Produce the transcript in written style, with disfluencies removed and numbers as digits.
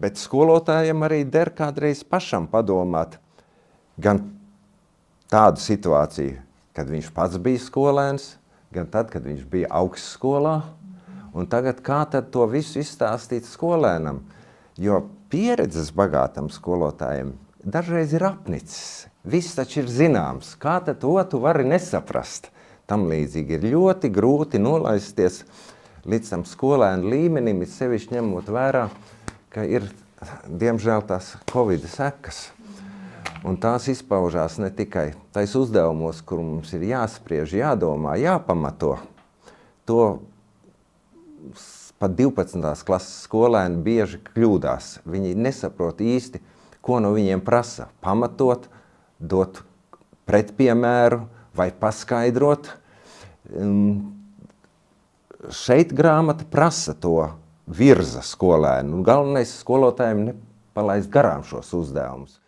Bet skolotājiem arī der kādreiz pašam padomāt gan tādu situāciju, kad viņš pats bija skolēns, gan tad, kad viņš bija augstskolā, un tagad kā tad to visu izstāstīt skolēnam, jo pieredzes bagātam skolotājiem dažreiz ir apnicis. Viss taču ir zināms, kā tad to tu vari nesaprast. Tam līdzīgi ir ļoti grūti nolaisties līdz tam skolēnu līmenim, sevišķi ņemot vērā, ka ir, diemžēl, tās Covid sekas. Un tās izpaužās ne tikai tais uzdevumos, kur mums ir jāspriež, jādomā, jāpamato. To pat 12. klases skolēni bieži kļūdās. Viņi nesaprot īsti, ko no viņiem prasa. Pamatot, dot pretpiemēru vai paskaidrot. Šeit grāmata prasa to virza skolēnu. Galvenais skolotājiem nepalaist garām šos uzdevumus.